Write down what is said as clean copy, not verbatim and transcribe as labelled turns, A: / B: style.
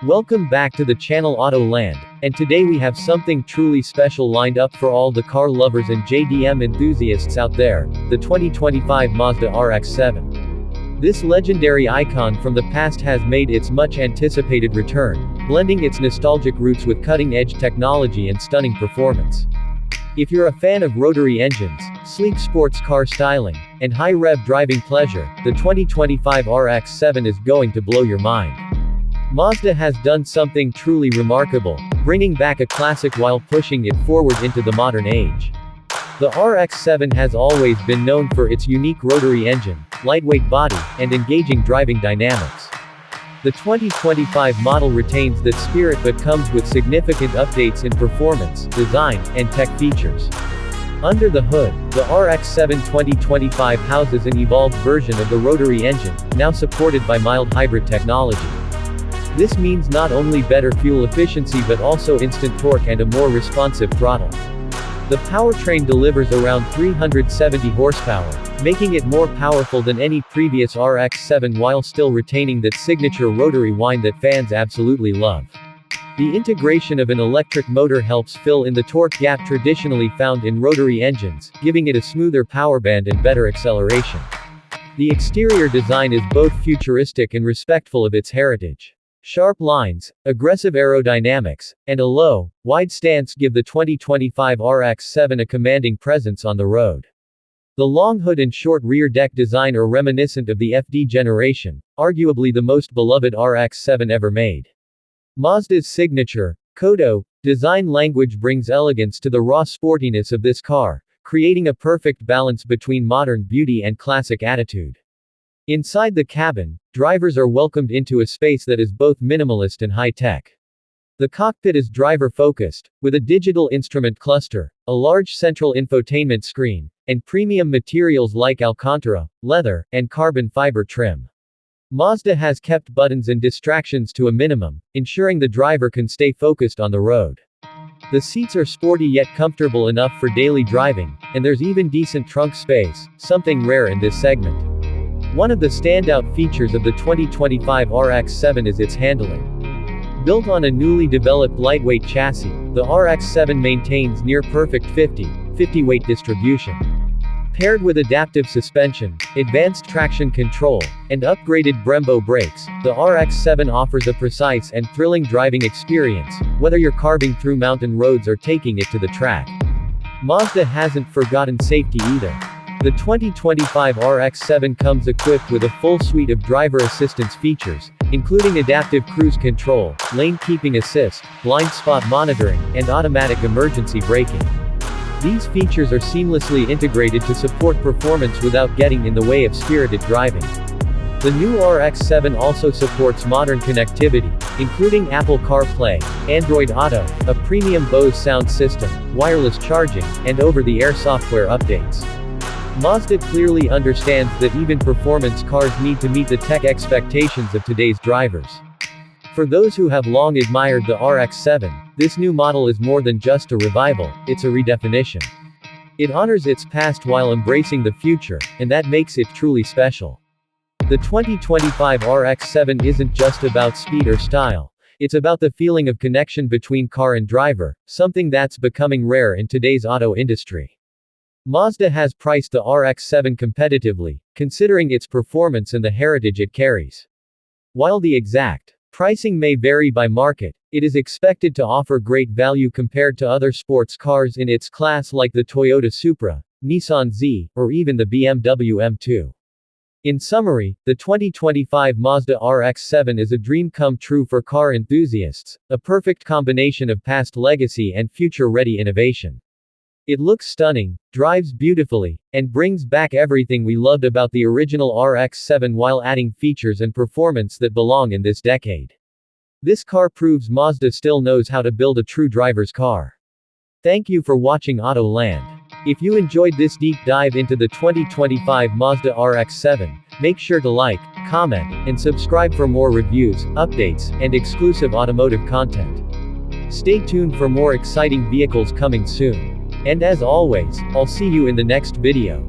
A: Welcome back to the channel Auto Land, and today we have something truly special lined up for all the car lovers and JDM enthusiasts out there, the 2025 Mazda RX-7. This legendary icon from the past has made its much anticipated return, blending its nostalgic roots with cutting-edge technology and stunning performance. If you're a fan of rotary engines, sleek sports car styling, and high-rev driving pleasure, the 2025 RX-7 is going to blow your mind. Mazda has done something truly remarkable, bringing back a classic while pushing it forward into the modern age. The RX-7 has always been known for its unique rotary engine, lightweight body, and engaging driving dynamics. The 2025 model retains that spirit but comes with significant updates in performance, design, and tech features. Under the hood, the RX-7 2025 houses an evolved version of the rotary engine, now supported by mild hybrid technology. This means not only better fuel efficiency but also instant torque and a more responsive throttle. The powertrain delivers around 370 horsepower, making it more powerful than any previous RX-7 while still retaining that signature rotary whine that fans absolutely love. The integration of an electric motor helps fill in the torque gap traditionally found in rotary engines, giving it a smoother power band and better acceleration. The exterior design is both futuristic and respectful of its heritage. Sharp lines, aggressive aerodynamics, and a low, wide stance give the 2025 RX-7 a commanding presence on the road. The long hood and short rear deck design are reminiscent of the FD generation, arguably the most beloved RX-7 ever made. Mazda's signature, Kodo, design language brings elegance to the raw sportiness of this car, creating a perfect balance between modern beauty and classic attitude. Inside the cabin, drivers are welcomed into a space that is both minimalist and high-tech. The cockpit is driver-focused, with a digital instrument cluster, a large central infotainment screen, and premium materials like Alcantara, leather, and carbon fiber trim. Mazda has kept buttons and distractions to a minimum, ensuring the driver can stay focused on the road. The seats are sporty yet comfortable enough for daily driving, and there's even decent trunk space, something rare in this segment. One of the standout features of the 2025 RX-7 is its handling. Built on a newly developed lightweight chassis, the RX-7 maintains near-perfect 50/50 weight distribution. Paired with adaptive suspension, advanced traction control, and upgraded Brembo brakes, the RX-7 offers a precise and thrilling driving experience, whether you're carving through mountain roads or taking it to the track. Mazda hasn't forgotten safety either. The 2025 RX-7 comes equipped with a full suite of driver assistance features, including adaptive cruise control, lane keeping assist, blind spot monitoring, and automatic emergency braking. These features are seamlessly integrated to support performance without getting in the way of spirited driving. The new RX-7 also supports modern connectivity, including Apple CarPlay, Android Auto, a premium Bose sound system, wireless charging, and over-the-air software updates. Mazda clearly understands that even performance cars need to meet the tech expectations of today's drivers. For those who have long admired the RX-7, this new model is more than just a revival, it's a redefinition. It honors its past while embracing the future, and that makes it truly special. The 2025 RX-7 isn't just about speed or style, it's about the feeling of connection between car and driver, something that's becoming rare in today's auto industry. Mazda has priced the RX-7 competitively, considering its performance and the heritage it carries. While the exact pricing may vary by market, it is expected to offer great value compared to other sports cars in its class like the Toyota Supra, Nissan Z, or even the BMW M2. In summary, the 2025 Mazda RX-7 is a dream come true for car enthusiasts, a perfect combination of past legacy and future-ready innovation. It looks stunning, drives beautifully, and brings back everything we loved about the original RX-7 while adding features and performance that belong in this decade. This car proves Mazda still knows how to build a true driver's car. Thank you for watching Auto Land. If you enjoyed this deep dive into the 2025 Mazda RX-7, make sure to like, comment, and subscribe for more reviews, updates, and exclusive automotive content. Stay tuned for more exciting vehicles coming soon. And as always, I'll see you in the next video.